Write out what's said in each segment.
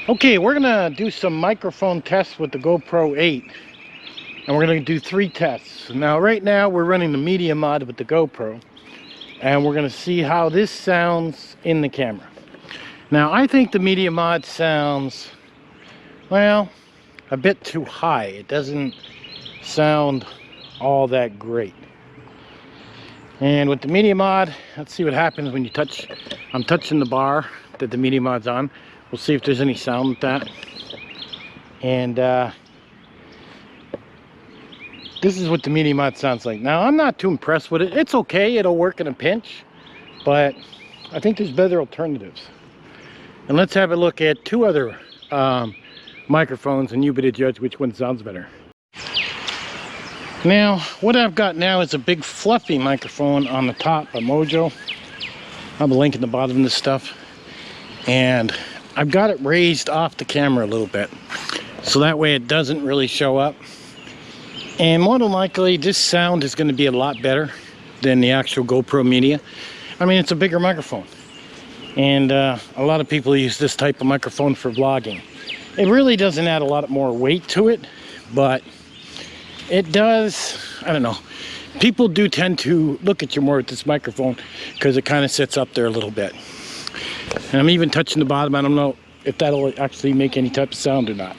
Okay, we're gonna do some microphone tests with the GoPro 8, and we're gonna do 3 tests. Now, right now we're running the media mod with the GoPro, and we're gonna see how this sounds in the camera. Now, I think the media mod sounds, well, a bit too high. It doesn't sound all that great. And with the media mod, let's see what happens when you touch. I'm touching the bar that the media mod's on. We'll see if there's any sound with that. And this is what the media mod sounds like. Now, I'm not too impressed with it. It's okay, it'll work in a pinch, but I think there's better alternatives. And let's have a look at 2 other microphones, and you be the judge which one sounds better. Now, what I've got now is a big fluffy microphone on the top of Movo. I have a link in the bottom of this stuff. And I've got it raised off the camera a little bit, so that way it doesn't really show up. And more than likely, this sound is going to be a lot better than the actual GoPro media. I mean, it's a bigger microphone. And a lot of people use this type of microphone for vlogging. It really doesn't add a lot more weight to it, but it does, I don't know. People do tend to look at you more with this microphone because it kind of sits up there a little bit. And I'm even touching the bottom. I don't know if that'll actually make any type of sound or not.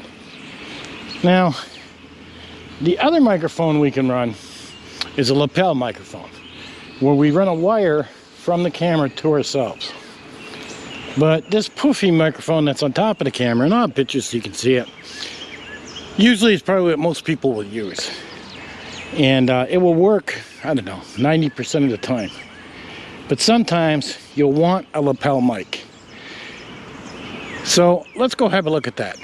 Now, the other microphone we can run is a lapel microphone, where we run a wire from the camera to ourselves. But this poofy microphone that's on top of the camera, and I'll have pictures so you can see it, usually it's probably what most people will use. And it will work, I don't know, 90% of the time. But sometimes you'll want a lapel mic. So let's go have a look at that.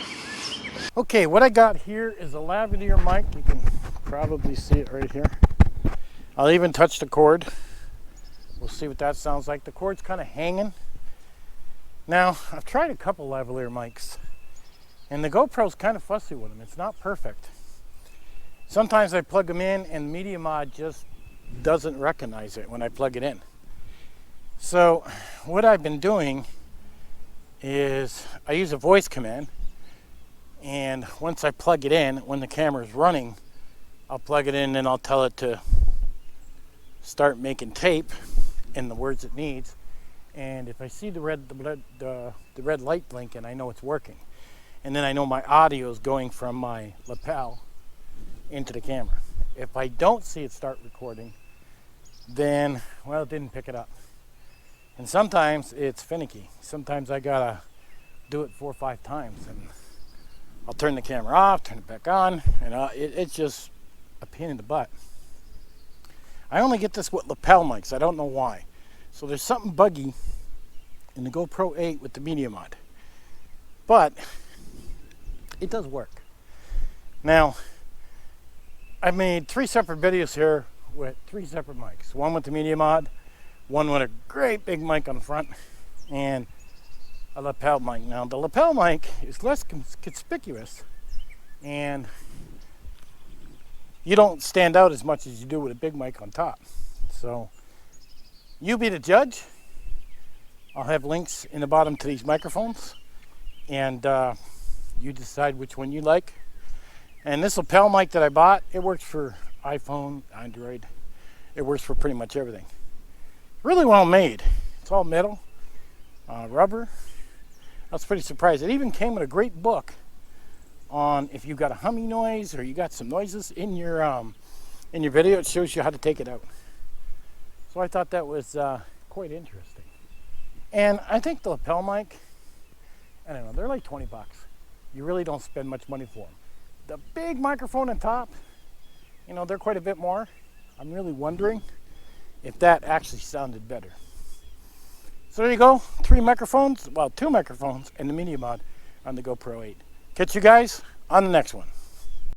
Okay, what I got here is a Lavalier mic. You can probably see it right here. I'll even touch the cord. We'll see what that sounds like. The cord's kind of hanging. Now, I've tried a couple Lavalier mics, and the GoPro's kind of fussy with them. It's not perfect. Sometimes I plug them in and Media Mod just doesn't recognize it when I plug it in. So what I've been doing is I use a voice command, and once I plug it in, when the camera is running, I'll plug it in and I'll tell it to start making tape in the words it needs. And if I see the red light blinking, I know it's working. And then I know my audio is going from my lapel into the camera. If I don't see it start recording, then, well, it didn't pick it up. And sometimes it's finicky. Sometimes I gotta do it 4 or 5 times, and I'll turn the camera off, turn it back on, and it's just a pain in the butt. I only get this with lapel mics. I don't know why. So there's something buggy in the GoPro 8 with the media mod. But it does work. Now, I've made 3 separate videos here with 3 separate mics. One with the media mod, one with a great big mic on the front, and a lapel mic. Now, the lapel mic is less conspicuous, and you don't stand out as much as you do with a big mic on top. So, you be the judge. I'll have links in the bottom to these microphones, and you decide which one you like. And this lapel mic that I bought, it works for iPhone, Android. It works for pretty much everything. Really well made. It's all metal, rubber. I was pretty surprised. It even came with a great book on if you got a humming noise or you got some noises in your video. It shows you how to take it out. So I thought that was quite interesting. And I think the lapel mic, I don't know, they're like 20 bucks. You really don't spend much money for them. The big microphone on top, you know, they're quite a bit more. I'm really wondering if that actually sounded better. So there you go, 3 microphones, well, 2 microphones and the media mod on the GoPro 8. Catch you guys on the next one.